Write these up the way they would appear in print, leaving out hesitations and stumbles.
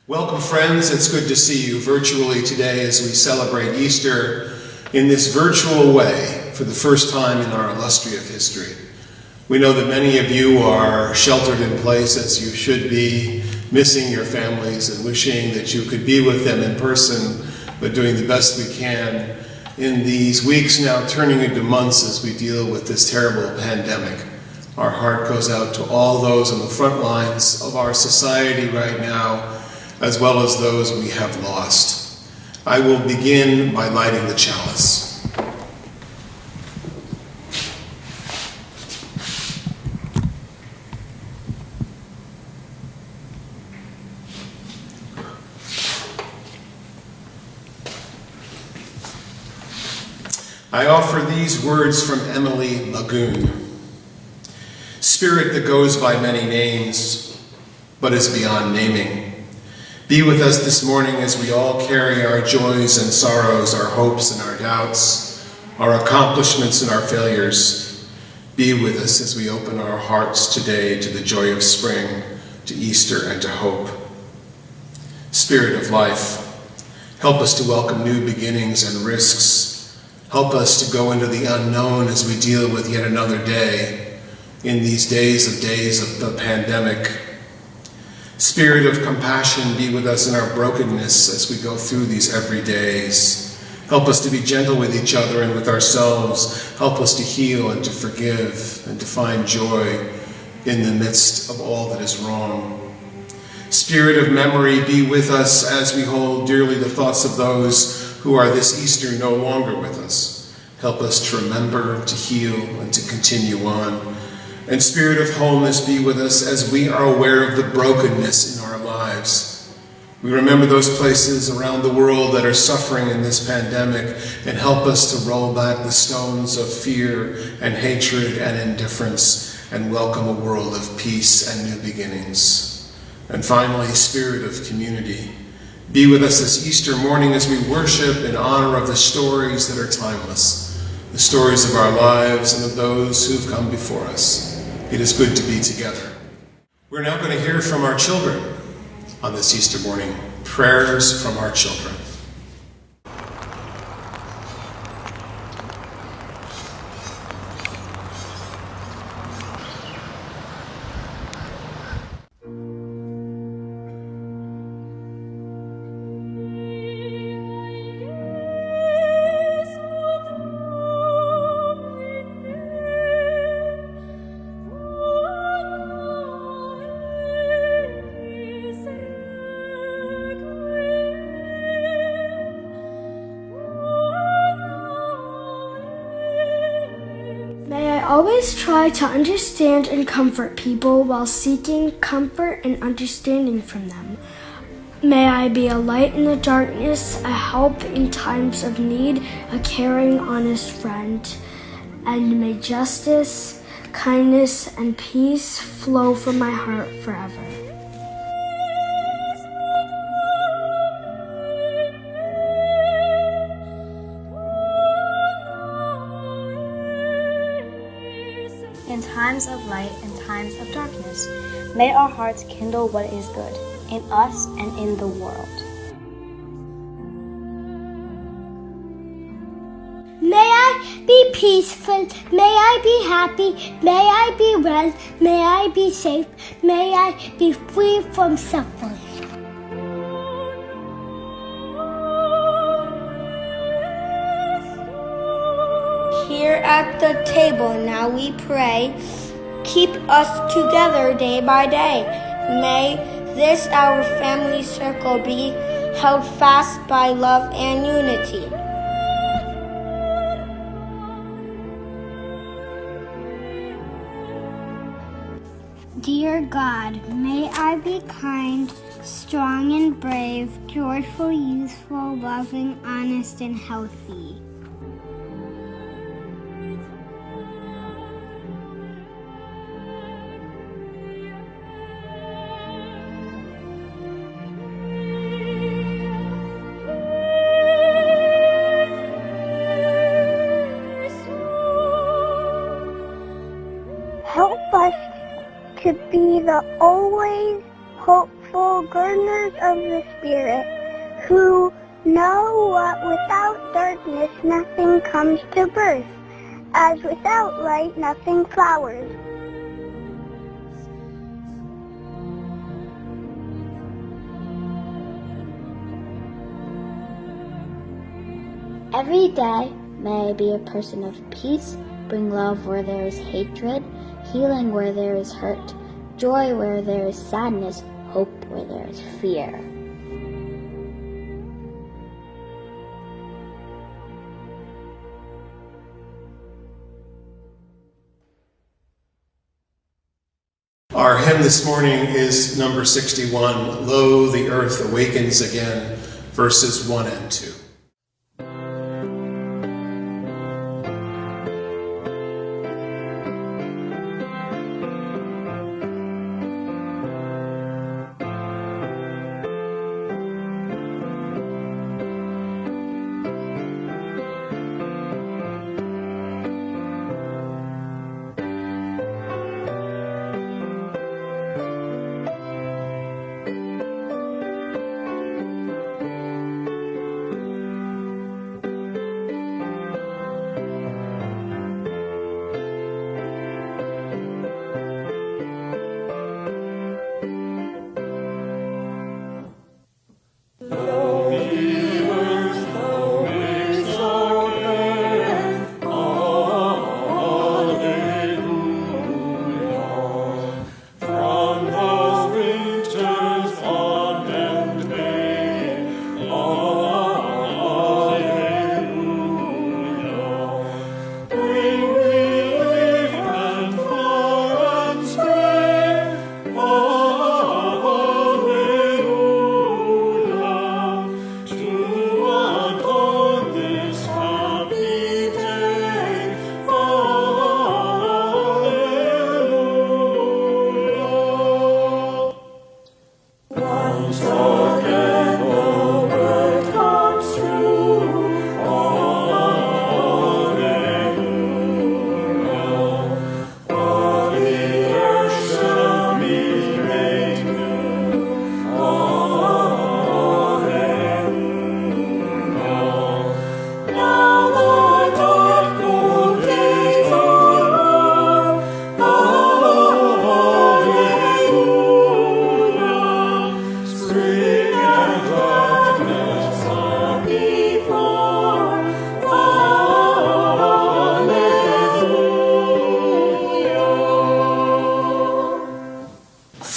Welcome, friends. It's good to see you virtually today as we celebrate Easter in this virtual way for the first time in our illustrious history. We know that many of you are sheltered in place as you should be, missing your families and wishing that you could be with them in person, but doing the best we can in these weeks now turning into months as we deal with this terrible pandemic. Our heart goes out to all those on the front lines of our society right now, as well as those we have lost. I will begin by lighting the chalice. I offer these words from Emily Lagoon. Spirit that goes by many names, but is beyond naming. Be with us this morning as we all carry our joys and sorrows, our hopes and our doubts, our accomplishments and our failures. Be with us as we open our hearts today to the joy of spring, to Easter, and to hope. Spirit of life, help us to welcome new beginnings and risks. Help us to go into the unknown as we deal with yet another day in these days of the pandemic. Spirit of compassion, be with us in our brokenness as we go through these every days. Help us to be gentle with each other and with ourselves. Help us to heal and to forgive and to find joy in the midst of all that is wrong. Spirit of memory, be with us as we hold dearly the thoughts of those who are this Easter no longer with us. Help us to remember, to heal, and to continue on. And Spirit of wholeness, be with us as we are aware of the brokenness in our lives. We remember those places around the world that are suffering in this pandemic and help us to roll back the stones of fear and hatred and indifference and welcome a world of peace and new beginnings. And finally, Spirit of community, be with us this Easter morning as we worship in honor of the stories that are timeless, the stories of our lives and of those who've come before us. It is good to be together. We're now going to hear from our children on this Easter morning. Prayers from our children. Always try to understand and comfort people while seeking comfort and understanding from them. May I be a light in the darkness, a help in times of need, a caring, honest friend. And may justice, kindness, and peace flow from my heart forever. In times of light and times of darkness, may our hearts kindle what is good in us and in the world. May I be peaceful, may I be happy, may I be well, may I be safe, may I be free from suffering. Here at the table now we pray, keep us together day by day. May this our family circle be held fast by love and unity. Dear God, may I be kind, strong and brave, joyful, useful, loving, honest, and healthy. Help us to be the always hopeful faithful gardeners of the Spirit, who know what without darkness nothing comes to birth, as without light nothing flowers. Every day, may I be a person of peace, bring love where there is hatred, healing where there is hurt, joy where there is sadness, hope where there is fear. Our hymn this morning is number 61, Lo, the Earth Awakens Again, verses 1 and 2.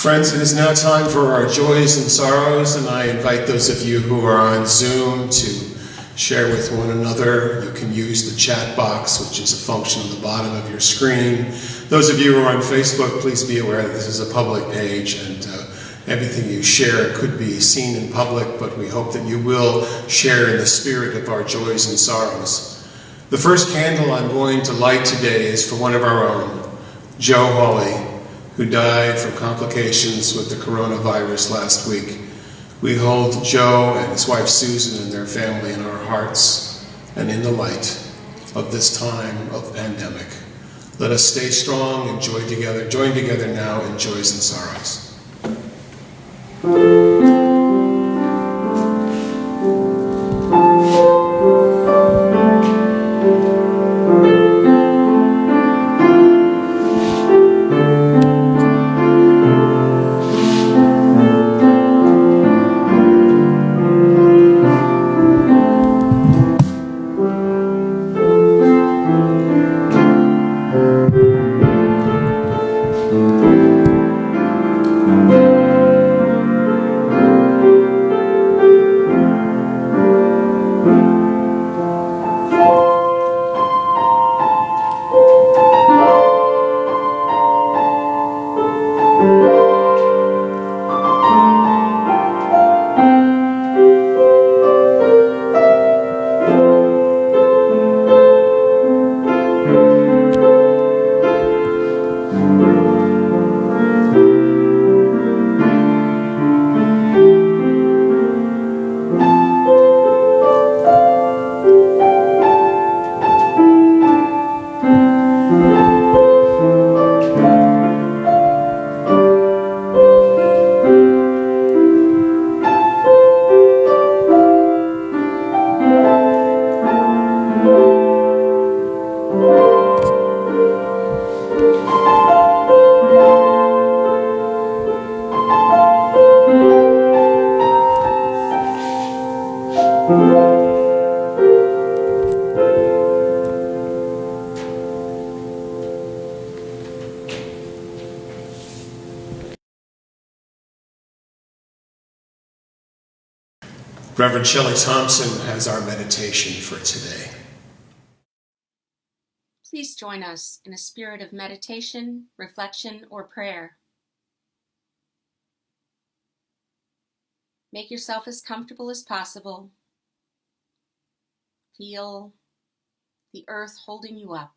Friends, it is now time for our joys and sorrows, and I invite those of you who are on Zoom to share with one another. You can use the chat box, which is a function on the bottom of your screen. Those of you who are on Facebook, please be aware that this is a public page, and everything you share could be seen in public, but we hope that you will share in the spirit of our joys and sorrows. The first candle I'm going to light today is for one of our own, Joe Hawley, who died from complications with the coronavirus last week. We hold Joe and his wife Susan and their family in our hearts and in the light of this time of pandemic. Let us stay strong and join together now in joys and sorrows. Reverend Shelley Thompson has our meditation for today. Please join us in a spirit of meditation, reflection, or prayer. Make yourself as comfortable as possible. Feel the earth holding you up.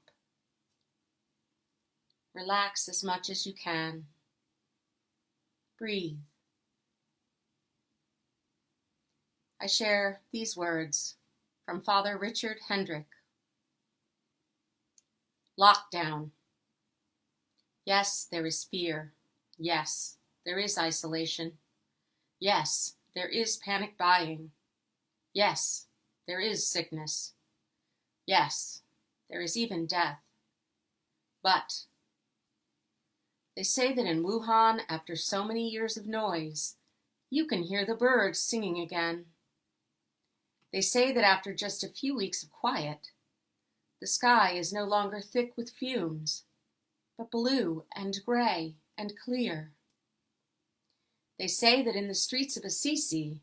Relax as much as you can. Breathe. I share these words from Father Richard Hendrick. Lockdown. Yes, there is fear. Yes, there is isolation. Yes, there is panic buying. Yes, there is sickness. Yes, there is even death. But they say that in Wuhan, after so many years of noise, you can hear the birds singing again. They say that after just a few weeks of quiet, the sky is no longer thick with fumes, but blue and gray and clear. They say that in the streets of Assisi,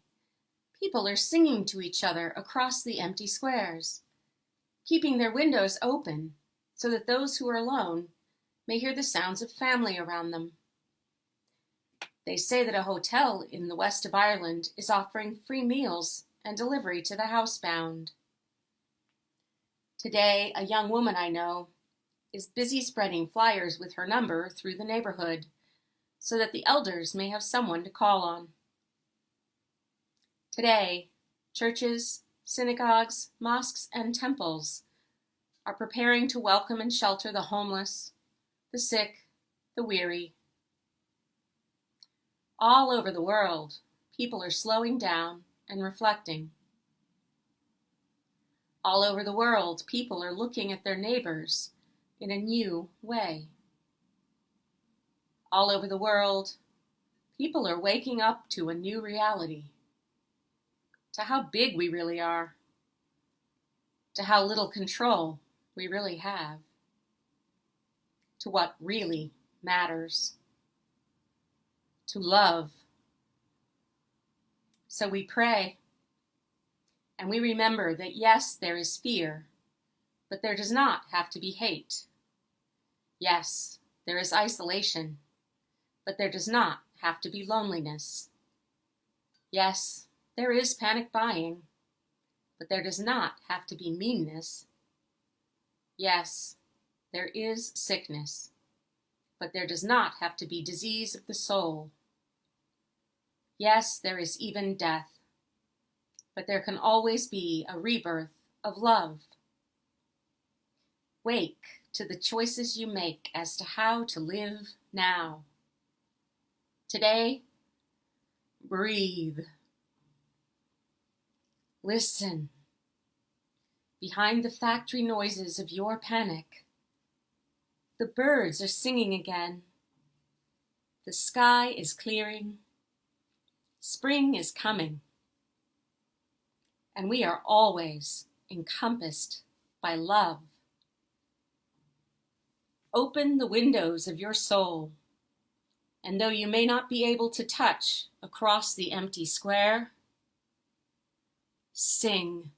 people are singing to each other across the empty squares, keeping their windows open so that those who are alone may hear the sounds of family around them. They say that a hotel in the west of Ireland is offering free meals and delivery to the housebound. Today, a young woman I know is busy spreading flyers with her number through the neighborhood so that the elders may have someone to call on. Today, churches, synagogues, mosques, and temples are preparing to welcome and shelter the homeless, the sick, the weary. All over the world, people are slowing down and reflecting. All over the world, people are looking at their neighbors in a new way. All over the world, people are waking up to a new reality, to how big we really are, to how little control we really have, to what really matters, to love. So we pray, and we remember that yes, there is fear, but there does not have to be hate. Yes, there is isolation, but there does not have to be loneliness. Yes, there is panic buying, but there does not have to be meanness. Yes, there is sickness, but there does not have to be disease of the soul. Yes, there is even death, but there can always be a rebirth of love. Wake to the choices you make as to how to live now. Today, breathe. Listen. Behind the factory noises of your panic, the birds are singing again. The sky is clearing. Spring is coming. And we are always encompassed by love. Open the windows of your soul, and though you may not be able to touch across the empty square, sing.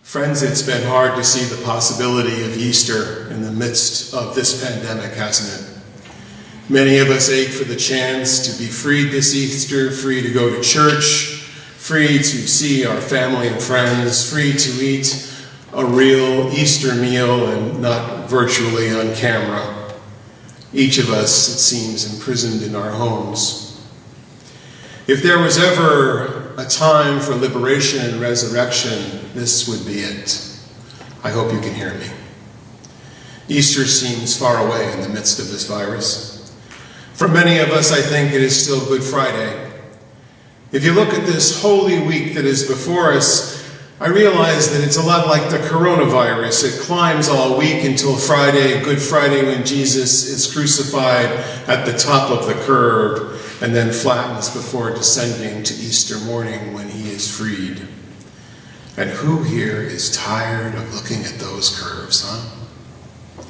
Friends, it's been hard to see the possibility of Easter in the midst of this pandemic, hasn't it? Many of us ache for the chance to be freed this Easter, free to go to church, free to see our family and friends, free to eat a real Easter meal and not virtually on camera. Each of us, it seems, imprisoned in our homes. If there was ever a time for liberation and resurrection, this would be it. I hope you can hear me. Easter seems far away in the midst of this virus. For many of us, I think it is still Good Friday. If you look at this Holy Week that is before us, I realize that it's a lot like the coronavirus. It climbs all week until Friday, Good Friday, when Jesus is crucified at the top of the curve, and then flattens before descending to Easter morning when he is freed. And who here is tired of looking at those curves, huh?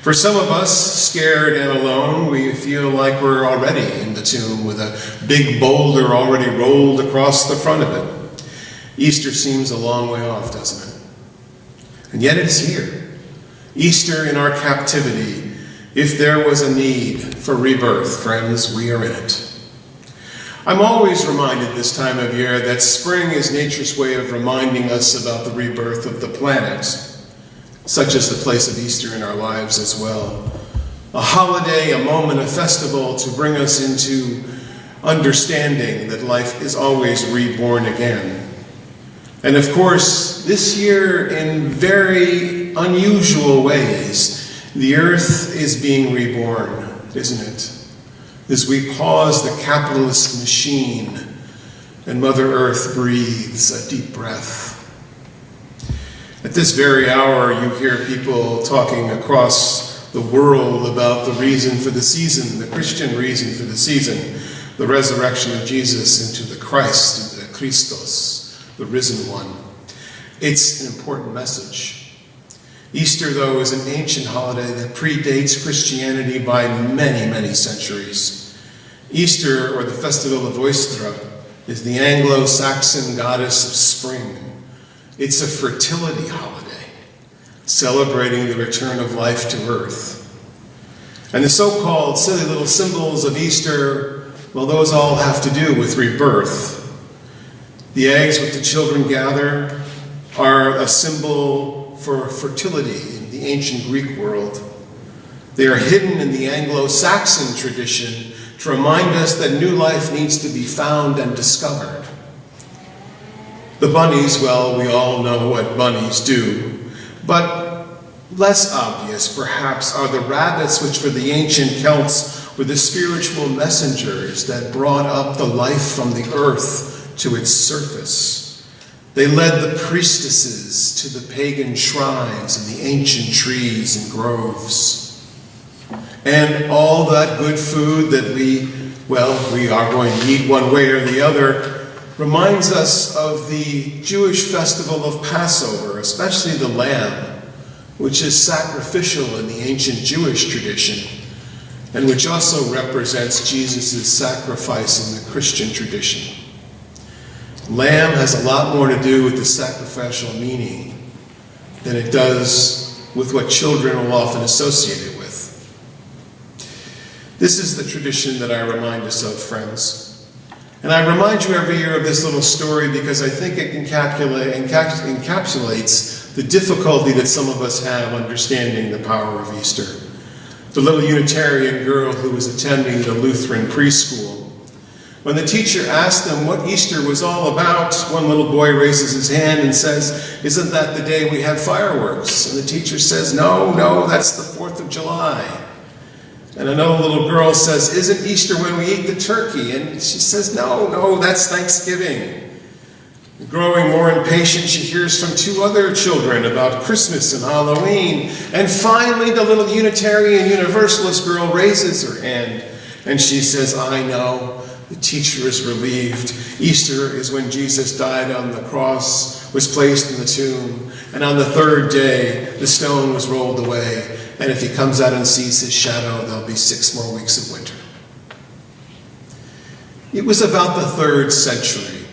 For some of us, scared and alone, we feel like we're already in the tomb with a big boulder already rolled across the front of it. Easter seems a long way off, doesn't it? And yet it's here. Easter in our captivity. If there was a need for rebirth, friends, we are in it. I'm always reminded this time of year that spring is nature's way of reminding us about the rebirth of the planet, such as the place of Easter in our lives as well. A holiday, a moment, a festival to bring us into understanding that life is always reborn again. And of course, this year, in very unusual ways, the earth is being reborn, isn't it? As we pause the capitalist machine and Mother Earth breathes a deep breath. At this very hour, you hear people talking across the world about the reason for the season, the Christian reason for the season, the resurrection of Jesus into the Christ, into the Christos, the risen one. It's an important message. Easter, though, is an ancient holiday that predates Christianity by many, many centuries. Easter, or the festival of Oestra, is the Anglo-Saxon goddess of spring. It's a fertility holiday, celebrating the return of life to earth. And the so-called silly little symbols of Easter, well, those all have to do with rebirth. The eggs which the children gather are a symbol for fertility in the ancient Greek world. They are hidden in the Anglo-Saxon tradition to remind us that new life needs to be found and discovered. The bunnies, well, we all know what bunnies do, but less obvious, perhaps, are the rabbits, which for the ancient Celts were the spiritual messengers that brought up the life from the earth to its surface. They led the priestesses to the pagan shrines and the ancient trees and groves. And all that good food that we are going to eat one way or the other reminds us of the Jewish festival of Passover, especially the lamb, which is sacrificial in the ancient Jewish tradition, and which also represents Jesus' sacrifice in the Christian tradition. Lamb has a lot more to do with the sacrificial meaning than it does with what children will often associate it with. This is the tradition that I remind us of, friends. And I remind you every year of this little story because I think it encapsulates the difficulty that some of us have understanding the power of Easter. The little Unitarian girl who was attending the Lutheran preschool. When the teacher asked them what Easter was all about, one little boy raises his hand and says, "Isn't that the day we have fireworks?" And the teacher says, No, that's the 4th of July. And another little girl says, "Isn't Easter when we eat the turkey?" And she says, No, that's Thanksgiving. Growing more impatient, she hears from 2 other children about Christmas and Halloween. And finally, the little Unitarian Universalist girl raises her hand and she says, "I know." The teacher is relieved. Easter is when Jesus died on the cross, was placed in the tomb, and on the 3rd day, the stone was rolled away. And if he comes out and sees his shadow, there'll be 6 more weeks of winter. It was about the 3rd century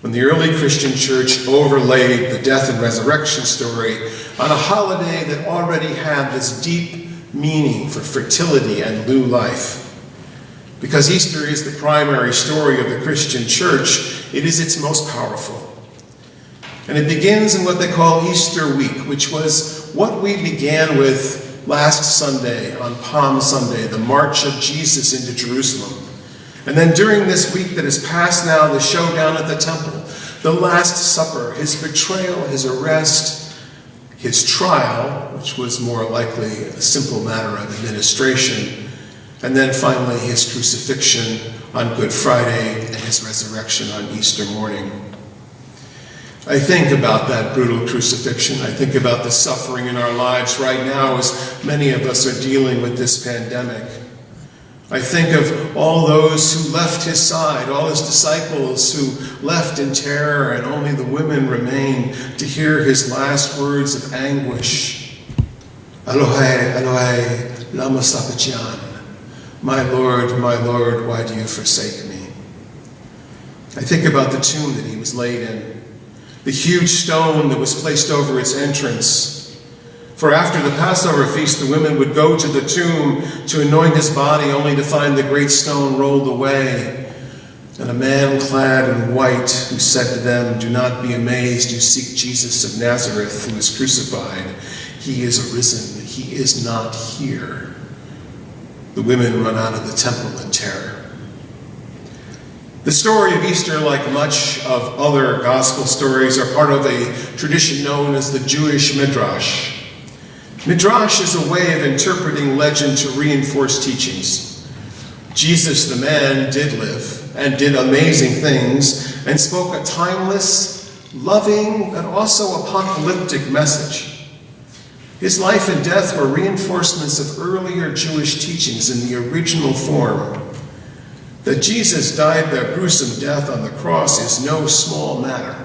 when the early Christian church overlaid the death and resurrection story on a holiday that already had this deep meaning for fertility and new life. Because Easter is the primary story of the Christian church, it is its most powerful. And it begins in what they call Easter week, which was what we began with last Sunday, on Palm Sunday, the march of Jesus into Jerusalem. And then during this week that has passed now, the showdown at the temple, the Last Supper, his betrayal, his arrest, his trial, which was more likely a simple matter of administration, and then finally his crucifixion on Good Friday and his resurrection on Easter morning. I think about that brutal crucifixion. I think about the suffering in our lives right now as many of us are dealing with this pandemic. I think of all those who left his side, all his disciples who left in terror, and only the women remained to hear his last words of anguish. Elohe, Elohe, lama sabachthani? My Lord, why do you forsake me? I think about the tomb that he was laid in, the huge stone that was placed over its entrance. For after the Passover feast, the women would go to the tomb to anoint his body, only to find the great stone rolled away, and a man clad in white who said to them, "Do not be amazed, you seek Jesus of Nazareth, who was crucified. He is arisen, he is not here." The women run out of the temple in terror. The story of Easter, like much of other gospel stories, are part of a tradition known as the Jewish Midrash. Midrash is a way of interpreting legend to reinforce teachings. Jesus, the man, did live and did amazing things and spoke a timeless, loving, but also apocalyptic message. His life and death were reinforcements of earlier Jewish teachings in the original form. That Jesus died that gruesome death on the cross is no small matter.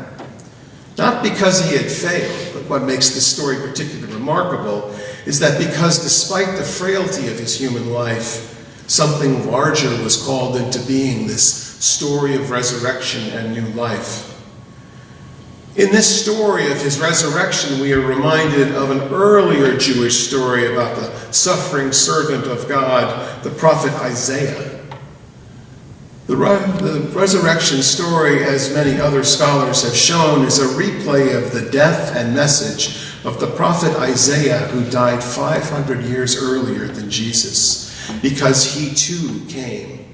Not because he had failed, but what makes this story particularly remarkable is that because despite the frailty of his human life, something larger was called into being, this story of resurrection and new life. In this story of his resurrection, we are reminded of an earlier Jewish story about the suffering servant of God, the prophet Isaiah. The resurrection story, as many other scholars have shown, is a replay of the death and message of the prophet Isaiah, who died 500 years earlier than Jesus, because he too came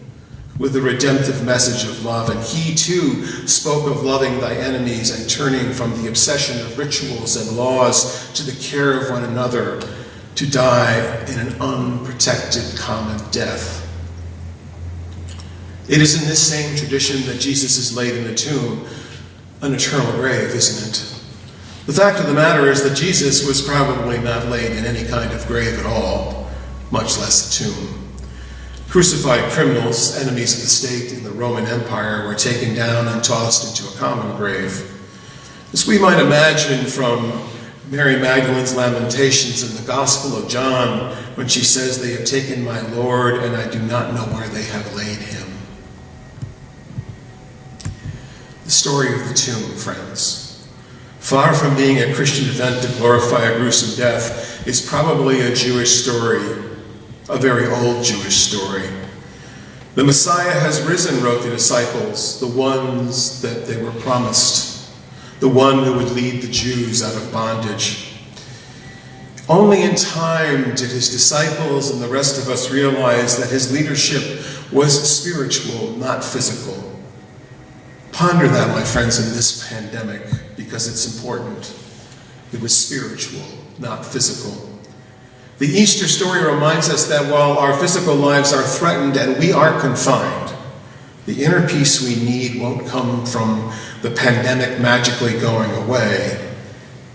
with a redemptive message of love, and he too spoke of loving thy enemies and turning from the obsession of rituals and laws to the care of one another, to die in an unprotected common death. It is in this same tradition that Jesus is laid in a tomb, an eternal grave, isn't it? The fact of the matter is that Jesus was probably not laid in any kind of grave at all, much less a tomb. Crucified criminals, enemies of the state in the Roman Empire, were taken down and tossed into a common grave. As we might imagine from Mary Magdalene's lamentations in the Gospel of John, when she says, "They have taken my Lord, and I do not know where they have laid him." The story of the tomb, friends, far from being a Christian event to glorify a gruesome death, is probably a Jewish story, a very old Jewish story. The Messiah has risen, wrote the disciples, the ones that they were promised, the one who would lead the Jews out of bondage. Only in time did his disciples and the rest of us realize that his leadership was spiritual, not physical. Ponder that, my friends, in this pandemic, because it's important. It was spiritual, not physical. The Easter story reminds us that while our physical lives are threatened and we are confined, the inner peace we need won't come from the pandemic magically going away.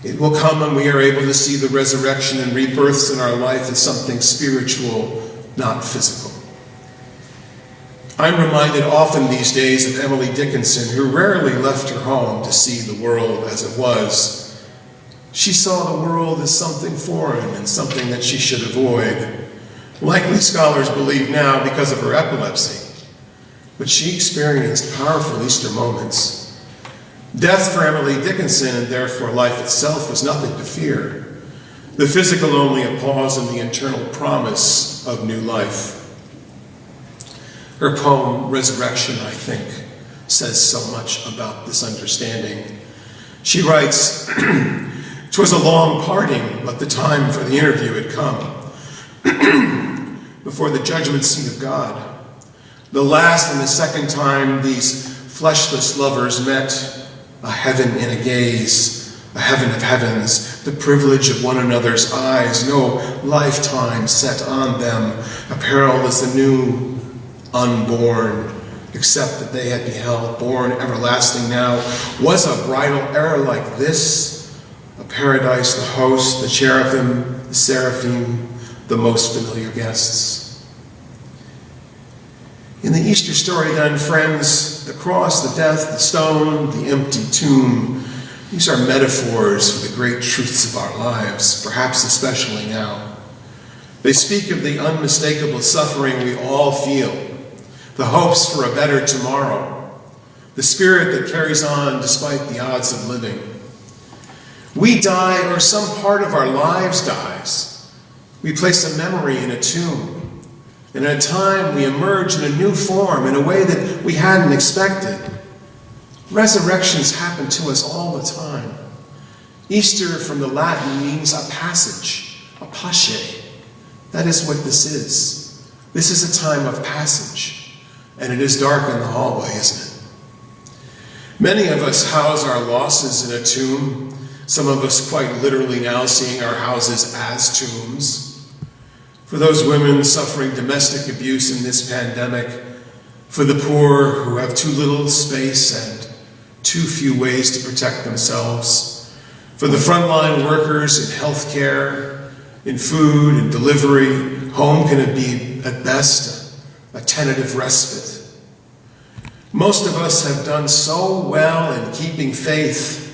It will come when we are able to see the resurrection and rebirths in our life as something spiritual, not physical. I'm reminded often these days of Emily Dickinson, who rarely left her home to see the world as it was. She saw the world as something foreign and something that she should avoid. Likely scholars believe now because of her epilepsy, but she experienced powerful Easter moments. Death for Emily Dickinson, and therefore life itself, was nothing to fear. The physical only a pause in the internal promise of new life. Her poem, Resurrection, I think, says so much about this understanding. She writes, "'Twas a long parting, but the time for the interview had come. Before the judgment seat of God. The last and the second time these fleshless lovers met, a heaven in a gaze, a heaven of heavens, the privilege of one another's eyes, no lifetime set on them, apparelled as the new unborn, except that they had beheld, born everlasting now. Was a bridal era like this? A paradise, the host, the cherubim, the seraphim, the most familiar guests." In the Easter story then, friends, the cross, the death, the stone, the empty tomb These are metaphors for the great truths of our lives, perhaps especially now. They speak of the unmistakable suffering we all feel, the hopes for a better tomorrow, the spirit that carries on despite the odds of living. We die, or some part of our lives dies. We place a memory in a tomb. And in a time we emerge in a new form, in a way that we hadn't expected. Resurrections happen to us all the time. Easter from the Latin means a passage, a pace. That is what this is. This is a time of passage. And it is dark in the hallway, isn't it? Many of us house our losses in a tomb. Some of us quite literally now seeing our houses as tombs. For those women suffering domestic abuse in this pandemic, for the poor who have too little space and too few ways to protect themselves, for the frontline workers in healthcare, in food and delivery, home can be at best a tentative respite. Most of us have done so well in keeping faith,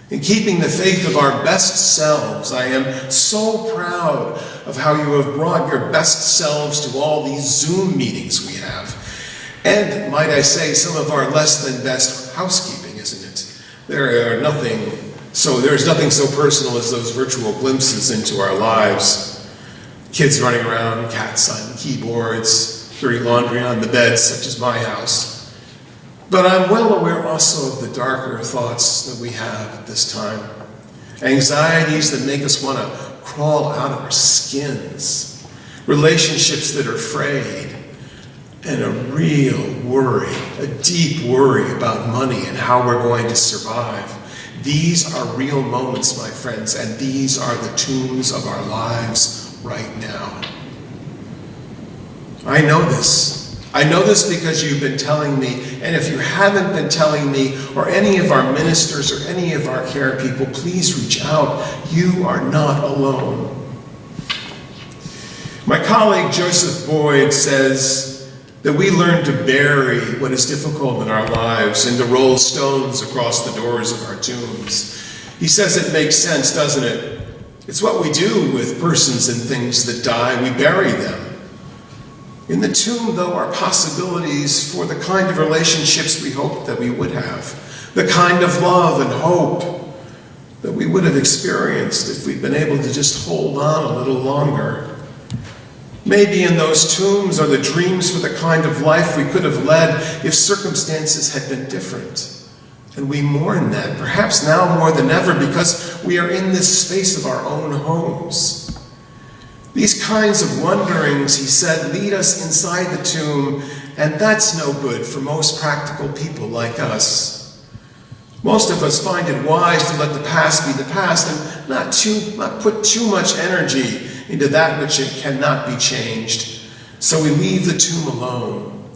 in keeping the faith of our best selves. I am so proud of how you have brought your best selves to all these Zoom meetings we have. And, might I say, some of our less than best housekeeping, isn't it? There's nothing so personal as those virtual glimpses into our lives. Kids running around, cats on keyboards, dirty laundry on the bed, such as my house. But I'm well aware also of the darker thoughts that we have at this time. Anxieties that make us want to crawl out of our skins. Relationships that are frayed. And a real worry, a deep worry about money and how we're going to survive. These are real moments, my friends, and these are the tombs of our lives right now. I know this. I know this because you've been telling me, and if you haven't been telling me, or any of our ministers or any of our care people, please reach out. You are not alone. My colleague Joseph Boyd says that we learn to bury what is difficult in our lives and to roll stones across the doors of our tombs. He says it makes sense, doesn't it? It's what we do with persons and things that die. We bury them. In the tomb, though, are possibilities for the kind of relationships we hoped that we would have, the kind of love and hope that we would have experienced if we'd been able to just hold on a little longer. Maybe in those tombs are the dreams for the kind of life we could have led if circumstances had been different. And we mourn that, perhaps now more than ever, because we are in this space of our own homes. These kinds of wonderings, he said, lead us inside the tomb, and that's no good for most practical people like us. Most of us find it wise to let the past be the past and not put too much energy into that which it cannot be changed. So we leave the tomb alone.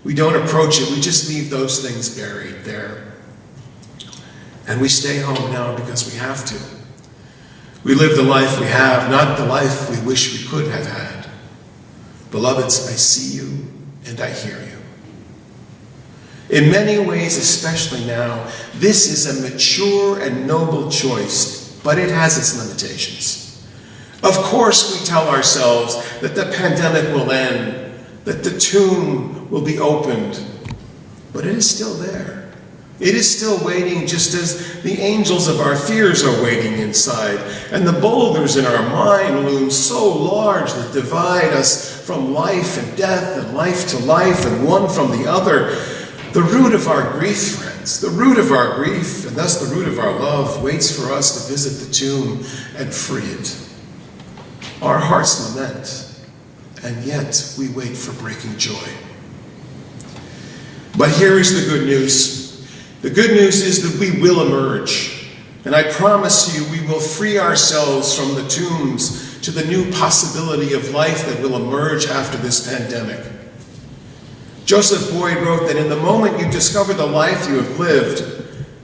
We don't approach it, we just leave those things buried there. And we stay home now because we have to. We live the life we have, not the life we wish we could have had. Beloveds, I see you and I hear you. In many ways, especially now, this is a mature and noble choice, but it has its limitations. Of course, we tell ourselves that the pandemic will end, that the tomb will be opened, but it is still there. It is still waiting, just as the angels of our fears are waiting inside, and the boulders in our mind loom so large that divide us from life and death and life to life and one from the other. The root of our grief, friends, the root of our grief, and thus the root of our love, waits for us to visit the tomb and free it. Our hearts lament, and yet we wait for breaking joy. But here is the good news. The good news is that we will emerge, and I promise you we will free ourselves from the tombs to the new possibility of life that will emerge after this pandemic. Joseph Boyd wrote that in the moment you discover the life you have lived,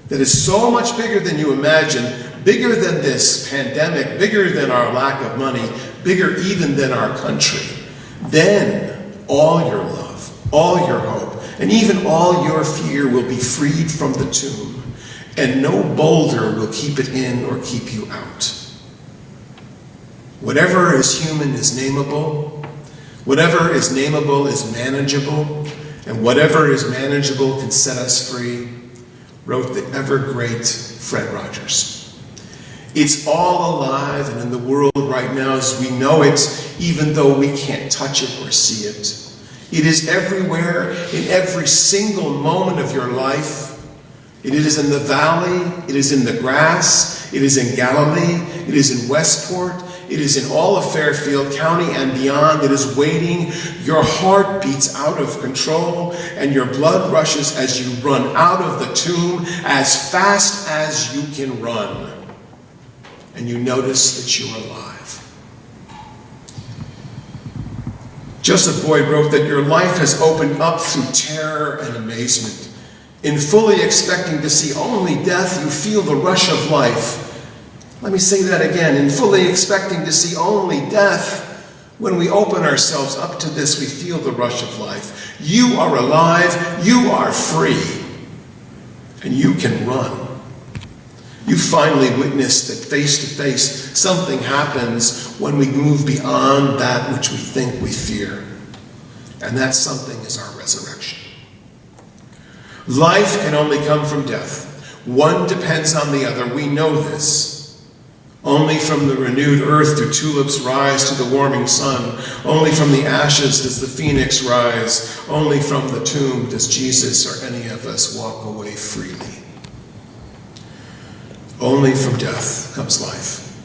that is so much bigger than you imagine, bigger than this pandemic, bigger than our lack of money, bigger even than our country, then all your love, all your hope, and even all your fear will be freed from the tomb, and no boulder will keep it in or keep you out. Whatever is human is nameable, whatever is nameable is manageable, and whatever is manageable can set us free, wrote the ever great Fred Rogers. It's all alive and in the world right now as we know it, even though we can't touch it or see it. It is everywhere, in every single moment of your life. It is in the valley, it is in the grass, it is in Galilee, it is in Westport, it is in all of Fairfield County and beyond. It is waiting. Your heart beats out of control and your blood rushes as you run out of the tomb as fast as you can run. And you notice that you're alive. Joseph Boyd wrote that your life has opened up through terror and amazement. In fully expecting to see only death, you feel the rush of life. Let me say that again. In fully expecting to see only death, when we open ourselves up to this, we feel the rush of life. You are alive, you are free, and you can run. You finally witnessed that face to face, something happens when we move beyond that which we think we fear. And that something is our resurrection. Life can only come from death. One depends on the other. We know this. Only from the renewed earth do tulips rise to the warming sun. Only from the ashes does the phoenix rise. Only from the tomb does Jesus or any of us walk away freely. Only from death comes life,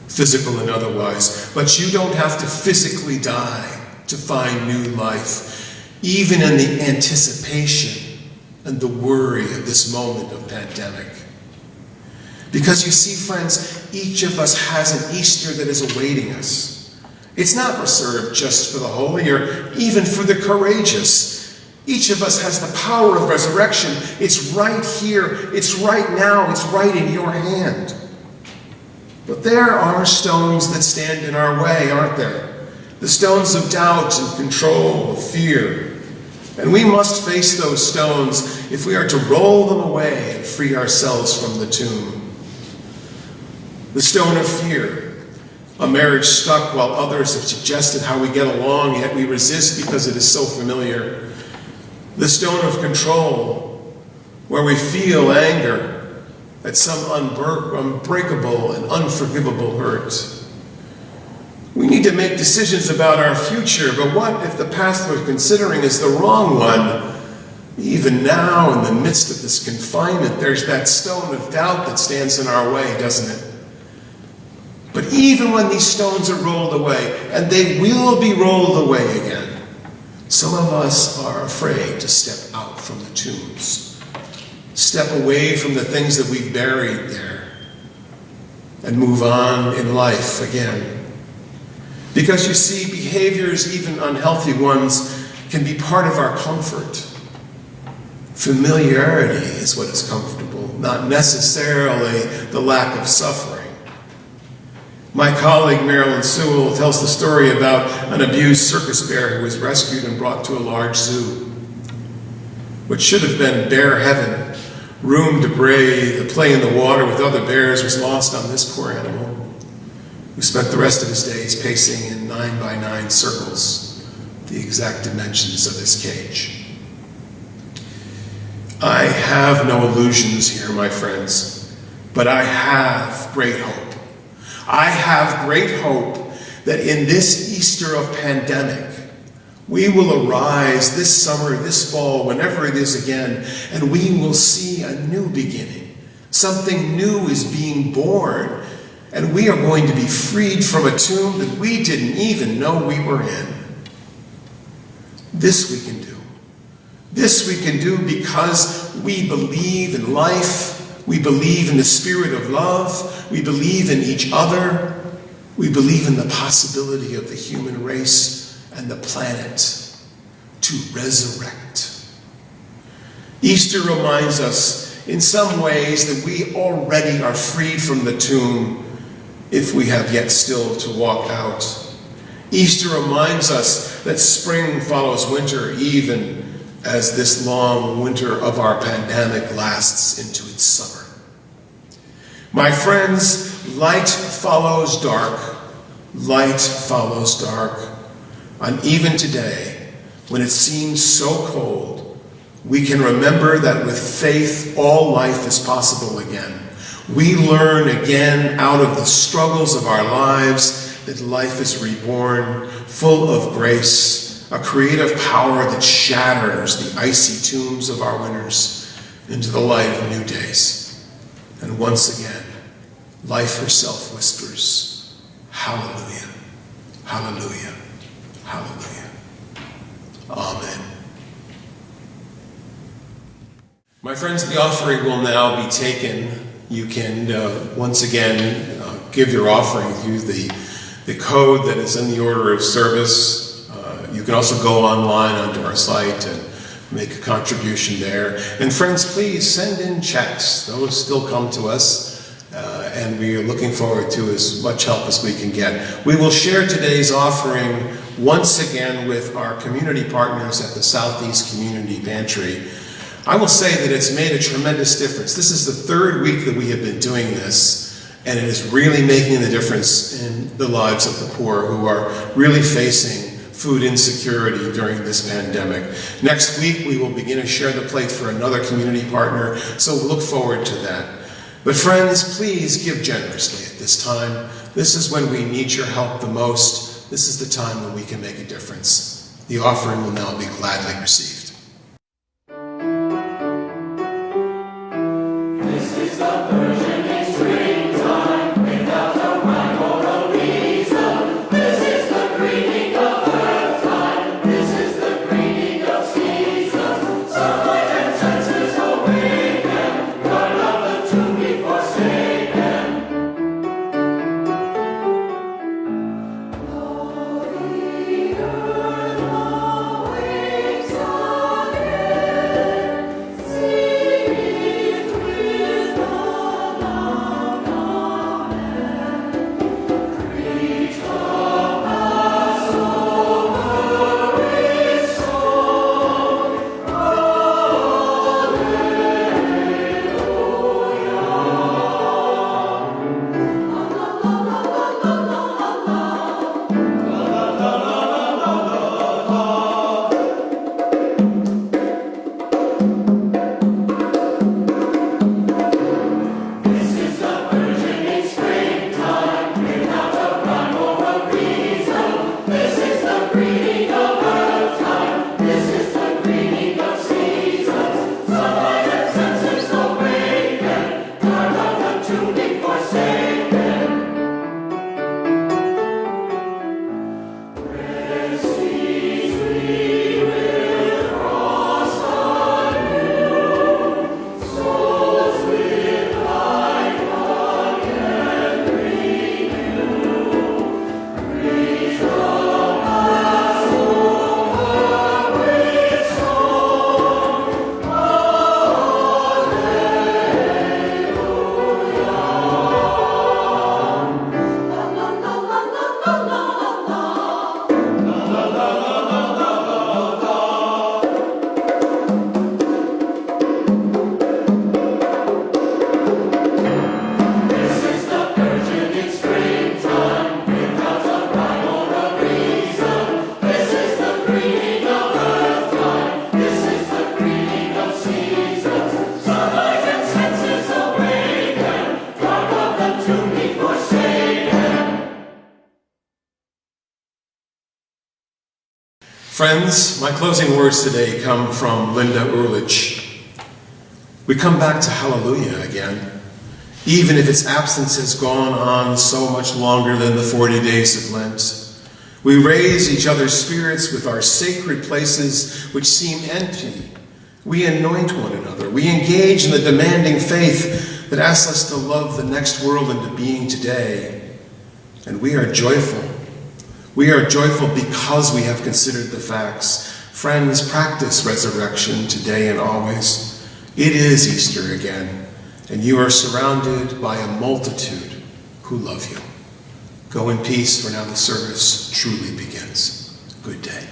physical and otherwise. But you don't have to physically die to find new life, even in the anticipation and the worry of this moment of pandemic. Because you see, friends, each of us has an Easter that is awaiting us. It's not reserved just for the holy or even for the courageous. Each of us has the power of resurrection. It's right here. It's right now. It's right in your hand. But there are stones that stand in our way, aren't there? The stones of doubt and control, of fear. And we must face those stones if we are to roll them away and free ourselves from the tomb. The stone of fear, a marriage stuck while others have suggested how we get along, yet we resist because it is so familiar. The stone of control, where we feel anger at some unbreakable and unforgivable hurt. We need to make decisions about our future, but what if the path we're considering is the wrong one? Even now, in the midst of this confinement, there's that stone of doubt that stands in our way, doesn't it? But even when these stones are rolled away, and they will be rolled away again, some of us are afraid to step out from the tombs, step away from the things that we've buried there, and move on in life again. Because you see, behaviors, even unhealthy ones, can be part of our comfort. Familiarity is what is comfortable, not necessarily the lack of suffering. My colleague Marilyn Sewell tells the story about an abused circus bear who was rescued and brought to a large zoo. What should have been bear heaven, room to brave, to play in the water with other bears, was lost on this poor animal, who spent the rest of his days pacing in 9x9 circles, the exact dimensions of his cage. I have no illusions here, my friends, but I have great hope. I have great hope that in this Easter of pandemic, we will arise this summer, this fall, whenever it is again, and we will see a new beginning. Something new is being born, and we are going to be freed from a tomb that we didn't even know we were in. This we can do. This we can do because we believe in life. We believe in the spirit of love. We believe in each other. We believe in the possibility of the human race and the planet to resurrect. Easter reminds us in some ways that we already are freed from the tomb if we have yet still to walk out. Easter reminds us that spring follows winter, even as this long winter of our pandemic lasts into its summer. My friends, light follows dark. Light follows dark. And even today, when it seems so cold, we can remember that with faith, all life is possible again. We learn again out of the struggles of our lives that life is reborn, full of grace, a creative power that shatters the icy tombs of our winters into the light of new days. And once again, life herself whispers, hallelujah, hallelujah, hallelujah. Amen. My friends, the offering will now be taken. You can once again give your offering through the code that is in the order of service. You can also go online onto our site and make a contribution there. And friends, please send in checks. Those still come to us, and we are looking forward to as much help as we can get. We will share today's offering once again with our community partners at the Southeast Community Pantry. I will say that it's made a tremendous difference. This is the third week that we have been doing this, and it is really making the difference in the lives of the poor who are really facing food insecurity during this pandemic. Next week, we will begin to share the plate for another community partner, so we'll look forward to that. But friends, please give generously at this time. This is when we need your help the most. This is the time when we can make a difference. The offering will now be gladly received. Friends, my closing words today come from Linda Urlich. We come back to hallelujah again, even if its absence has gone on so much longer than the 40 days of Lent. We raise each other's spirits with our sacred places which seem empty. We anoint one another. We engage in the demanding faith that asks us to love the next world into being today. And we are joyful. We are joyful because we have considered the facts. Friends, practice resurrection today and always. It is Easter again, and you are surrounded by a multitude who love you. Go in peace, for now the service truly begins. Good day.